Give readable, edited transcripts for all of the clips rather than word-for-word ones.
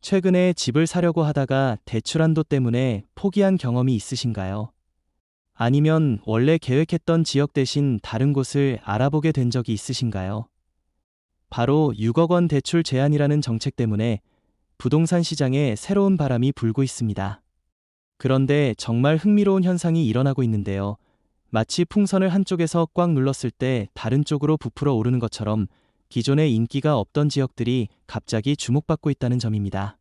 최근에 집을 사려고 하다가 대출 한도 때문에 포기한 경험이 있으신가요? 아니면 원래 계획했던 지역 대신 다른 곳을 알아보게 된 적이 있으신가요? 바로 6억 원 대출 제한이라는 정책 때문에 부동산 시장에 새로운 바람이 불고 있습니다. 그런데 정말 흥미로운 현상이 일어나고 있는데요. 마치 풍선을 한쪽에서 꽉 눌렀을 때 다른 쪽으로 부풀어 오르는 것처럼 기존에 인기가 없던 지역들이 갑자기 주목받고 있다는 점입니다.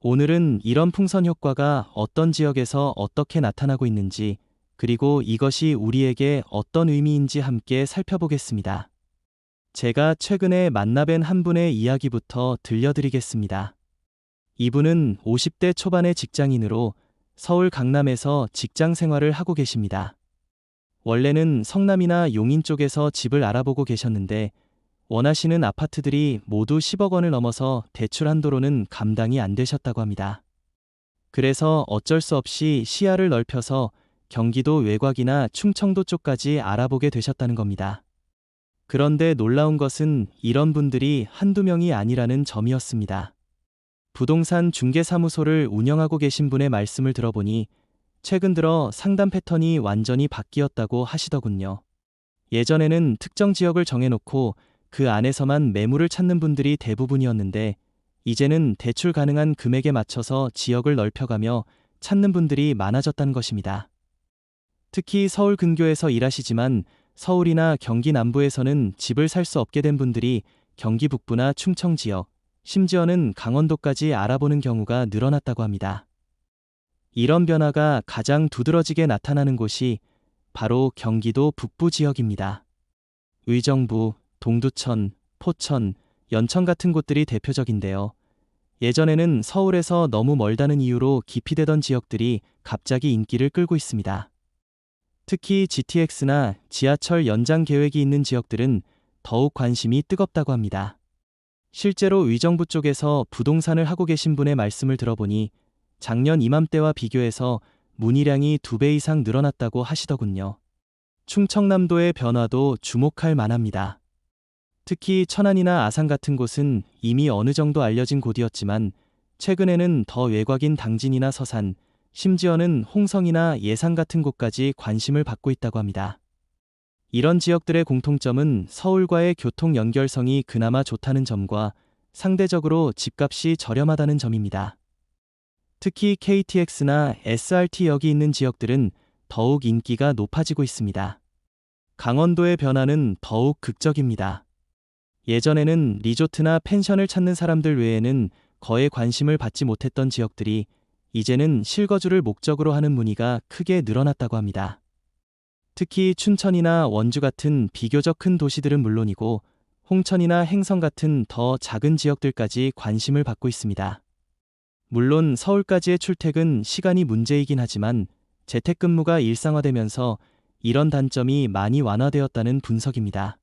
오늘은 이런 풍선 효과가 어떤 지역에서 어떻게 나타나고 있는지, 그리고 이것이 우리에게 어떤 의미인지 함께 살펴보겠습니다. 제가 최근에 만나뵌 한 분의 이야기부터 들려드리겠습니다. 이분은 50대 초반의 직장인으로 서울 강남에서 직장 생활을 하고 계십니다. 원래는 성남이나 용인 쪽에서 집을 알아보고 계셨는데 원하시는 아파트들이 모두 10억 원을 넘어서 대출 한도로는 감당이 안 되셨다고 합니다. 그래서 어쩔 수 없이 시야를 넓혀서 경기도 외곽이나 충청도 쪽까지 알아보게 되셨다는 겁니다. 그런데 놀라운 것은 이런 분들이 한두 명이 아니라는 점이었습니다. 부동산 중개사무소를 운영하고 계신 분의 말씀을 들어보니 최근 들어 상담 패턴이 완전히 바뀌었다고 하시더군요. 예전에는 특정 지역을 정해놓고 그 안에서만 매물을 찾는 분들이 대부분이었는데 이제는 대출 가능한 금액에 맞춰서 지역을 넓혀가며 찾는 분들이 많아졌다는 것입니다. 특히 서울 근교에서 일하시지만 서울이나 경기 남부에서는 집을 살 수 없게 된 분들이 경기 북부나 충청 지역, 심지어는 강원도까지 알아보는 경우가 늘어났다고 합니다. 이런 변화가 가장 두드러지게 나타나는 곳이 바로 경기도 북부 지역입니다. 의정부, 동두천, 포천, 연천 같은 곳들이 대표적인데요. 예전에는 서울에서 너무 멀다는 이유로 기피되던 지역들이 갑자기 인기를 끌고 있습니다. 특히 GTX나 지하철 연장 계획이 있는 지역들은 더욱 관심이 뜨겁다고 합니다. 실제로 의정부 쪽에서 부동산을 하고 계신 분의 말씀을 들어보니 작년 이맘때와 비교해서 문의량이 2배 이상 늘어났다고 하시더군요. 충청남도의 변화도 주목할 만합니다. 특히 천안이나 아산 같은 곳은 이미 어느 정도 알려진 곳이었지만 최근에는 더 외곽인 당진이나 서산, 심지어는 홍성이나 예산 같은 곳까지 관심을 받고 있다고 합니다. 이런 지역들의 공통점은 서울과의 교통 연결성이 그나마 좋다는 점과 상대적으로 집값이 저렴하다는 점입니다. 특히 KTX나 SRT역이 있는 지역들은 더욱 인기가 높아지고 있습니다. 강원도의 변화는 더욱 극적입니다. 예전에는 리조트나 펜션을 찾는 사람들 외에는 거의 관심을 받지 못했던 지역들이 이제는 실거주를 목적으로 하는 문의가 크게 늘어났다고 합니다. 특히 춘천이나 원주 같은 비교적 큰 도시들은 물론이고 홍천이나 행성 같은 더 작은 지역들까지 관심을 받고 있습니다. 물론 서울까지의 출퇴근 시간이 문제이긴 하지만 재택근무가 일상화되면서 이런 단점이 많이 완화되었다는 분석입니다.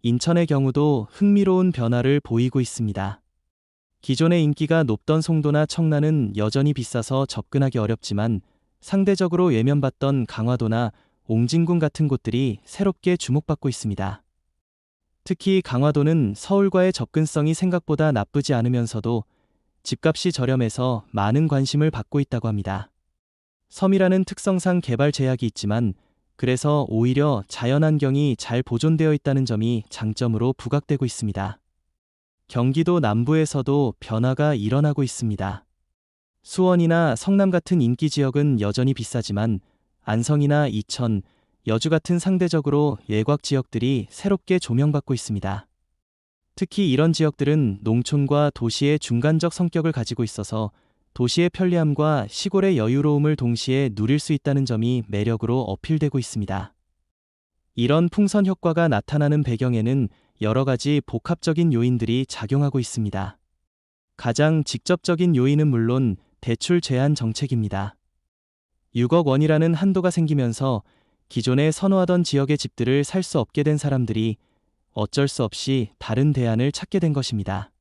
인천의 경우도 흥미로운 변화를 보이고 있습니다. 기존의 인기가 높던 송도나 청라는 여전히 비싸서 접근하기 어렵지만 상대적으로 외면받던 강화도나 옹진군 같은 곳들이 새롭게 주목받고 있습니다. 특히 강화도는 서울과의 접근성이 생각보다 나쁘지 않으면서도 집값이 저렴해서 많은 관심을 받고 있다고 합니다. 섬이라는 특성상 개발 제약이 있지만 그래서 오히려 자연환경이 잘 보존되어 있다는 점이 장점으로 부각되고 있습니다. 경기도 남부에서도 변화가 일어나고 있습니다. 수원이나 성남 같은 인기 지역은 여전히 비싸지만 안성이나 이천, 여주 같은 상대적으로 외곽 지역들이 새롭게 조명받고 있습니다. 특히 이런 지역들은 농촌과 도시의 중간적 성격을 가지고 있어서 도시의 편리함과 시골의 여유로움을 동시에 누릴 수 있다는 점이 매력으로 어필되고 있습니다. 이런 풍선 효과가 나타나는 배경에는 여러 가지 복합적인 요인들이 작용하고 있습니다. 가장 직접적인 요인은 물론 대출 제한 정책입니다. 6억 원이라는 한도가 생기면서 기존에 선호하던 지역의 집들을 살 수 없게 된 사람들이 어쩔 수 없이 다른 대안을 찾게 된 것입니다.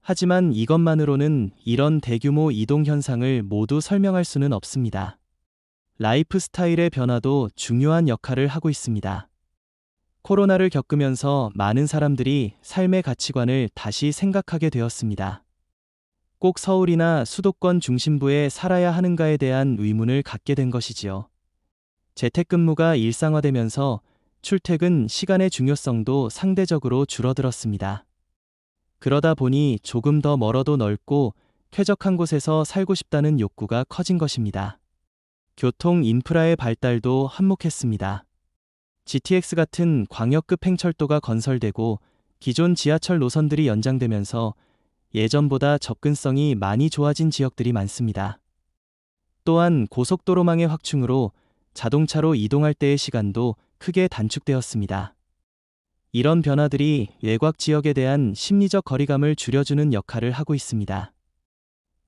하지만 이것만으로는 이런 대규모 이동 현상을 모두 설명할 수는 없습니다. 라이프 스타일의 변화도 중요한 역할을 하고 있습니다. 코로나를 겪으면서 많은 사람들이 삶의 가치관을 다시 생각하게 되었습니다. 꼭 서울이나 수도권 중심부에 살아야 하는가에 대한 의문을 갖게 된 것이지요. 재택근무가 일상화되면서 출퇴근 시간의 중요성도 상대적으로 줄어들었습니다. 그러다 보니 조금 더 멀어도 넓고 쾌적한 곳에서 살고 싶다는 욕구가 커진 것입니다. 교통 인프라의 발달도 한몫했습니다. GTX 같은 광역급 행철도가 건설되고 기존 지하철 노선들이 연장되면서 예전보다 접근성이 많이 좋아진 지역들이 많습니다. 또한 고속도로망의 확충으로 자동차로 이동할 때의 시간도 크게 단축되었습니다. 이런 변화들이 외곽 지역에 대한 심리적 거리감을 줄여주는 역할을 하고 있습니다.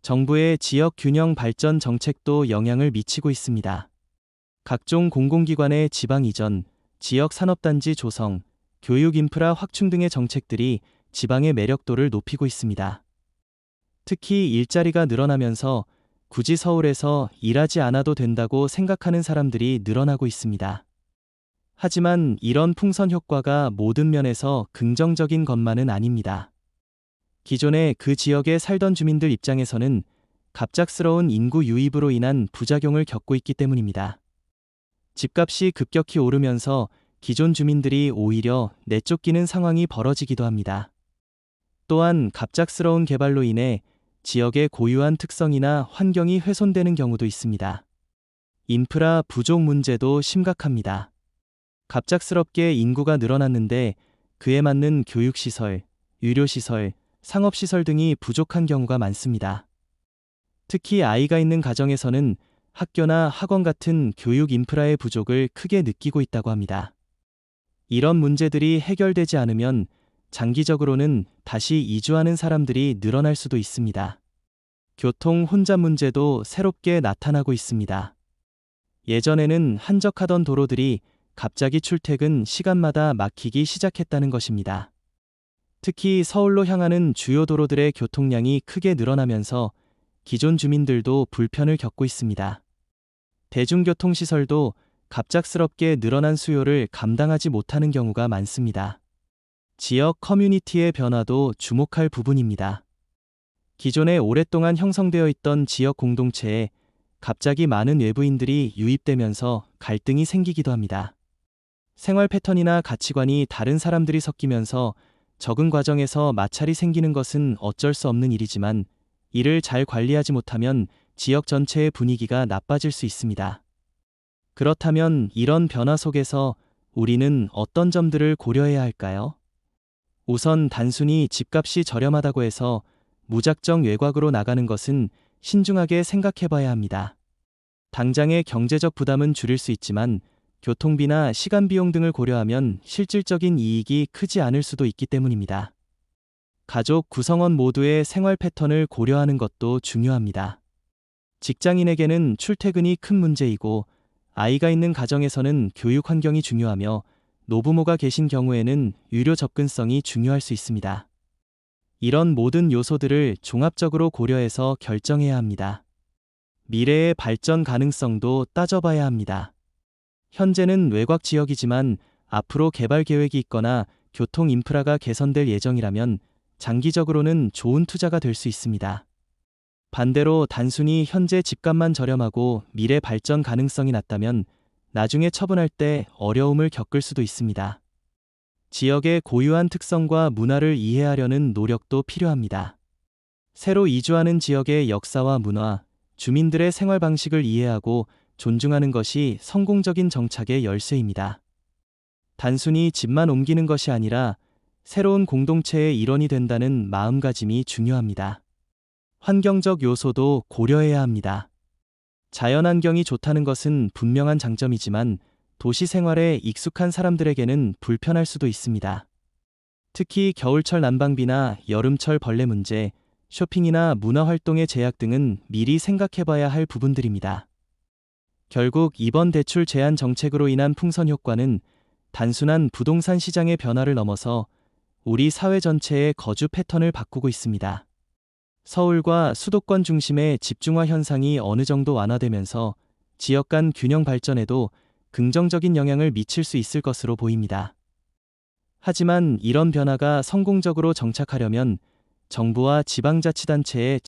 정부의 지역 균형 발전 정책도 영향을 미치고 있습니다. 각종 공공기관의 지방 이전, 지역 산업단지 조성, 교육 인프라 확충 등의 정책들이 지방의 매력도를 높이고 있습니다. 특히 일자리가 늘어나면서 굳이 서울에서 일하지 않아도 된다고 생각하는 사람들이 늘어나고 있습니다. 하지만 이런 풍선 효과가 모든 면에서 긍정적인 것만은 아닙니다. 기존에 그 지역에 살던 주민들 입장에서는 갑작스러운 인구 유입으로 인한 부작용을 겪고 있기 때문입니다. 집값이 급격히 오르면서 기존 주민들이 오히려 내쫓기는 상황이 벌어지기도 합니다. 또한 갑작스러운 개발로 인해 지역의 고유한 특성이나 환경이 훼손되는 경우도 있습니다. 인프라 부족 문제도 심각합니다. 갑작스럽게 인구가 늘어났는데 그에 맞는 교육시설, 의료시설, 상업시설 등이 부족한 경우가 많습니다. 특히 아이가 있는 가정에서는 학교나 학원 같은 교육 인프라의 부족을 크게 느끼고 있다고 합니다. 이런 문제들이 해결되지 않으면 장기적으로는 다시 이주하는 사람들이 늘어날 수도 있습니다. 교통 혼잡 문제도 새롭게 나타나고 있습니다. 예전에는 한적하던 도로들이 갑자기 출퇴근 시간마다 막히기 시작했다는 것입니다. 특히 서울로 향하는 주요 도로들의 교통량이 크게 늘어나면서 기존 주민들도 불편을 겪고 있습니다. 대중교통시설도 갑작스럽게 늘어난 수요를 감당하지 못하는 경우가 많습니다. 지역 커뮤니티의 변화도 주목할 부분입니다. 기존에 오랫동안 형성되어 있던 지역 공동체에 갑자기 많은 외부인들이 유입되면서 갈등이 생기기도 합니다. 생활 패턴이나 가치관이 다른 사람들이 섞이면서 적응 과정에서 마찰이 생기는 것은 어쩔 수 없는 일이지만 이를 잘 관리하지 못하면 지역 전체의 분위기가 나빠질 수 있습니다. 그렇다면 이런 변화 속에서 우리는 어떤 점들을 고려해야 할까요? 우선 단순히 집값이 저렴하다고 해서 무작정 외곽으로 나가는 것은 신중하게 생각해 봐야 합니다. 당장의 경제적 부담은 줄일 수 있지만 교통비나 시간 비용 등을 고려하면 실질적인 이익이 크지 않을 수도 있기 때문입니다. 가족 구성원 모두의 생활 패턴을 고려하는 것도 중요합니다. 직장인에게는 출퇴근이 큰 문제이고 아이가 있는 가정에서는 교육 환경이 중요하며 노부모가 계신 경우에는 유료 접근성이 중요할 수 있습니다. 이런 모든 요소들을 종합적으로 고려해서 결정해야 합니다. 미래의 발전 가능성도 따져봐야 합니다. 현재는 외곽 지역이지만 앞으로 개발 계획이 있거나 교통 인프라가 개선될 예정이라면 장기적으로는 좋은 투자가 될 수 있습니다. 반대로 단순히 현재 집값만 저렴하고 미래 발전 가능성이 낮다면 나중에 처분할 때 어려움을 겪을 수도 있습니다. 지역의 고유한 특성과 문화를 이해하려는 노력도 필요합니다. 새로 이주하는 지역의 역사와 문화, 주민들의 생활 방식을 이해하고 존중하는 것이 성공적인 정착의 열쇠입니다. 단순히 집만 옮기는 것이 아니라 새로운 공동체의 일원이 된다는 마음가짐이 중요합니다. 환경적 요소도 고려해야 합니다. 자연환경이 좋다는 것은 분명한 장점이지만 도시 생활에 익숙한 사람들에게는 불편할 수도 있습니다. 특히 겨울철 난방비나 여름철 벌레 문제, 쇼핑이나 문화활동의 제약 등은 미리 생각해봐야 할 부분들입니다. 결국 이번 대출 제한 정책으로 인한 풍선 효과는 단순한 부동산 시장의 변화를 넘어서 우리 사회 전체의 거주 패턴을 바꾸고 있습니다. 서울과 수도권 중심의 집중화 현상이 어느 정도 완화되면서 지역 간 균형 발전에도 긍정적인 영향을 미칠 수 있을 것으로 보입니다. 하지만 이런 변화가 성공적으로 정착하려면 정부와 지방자치단체의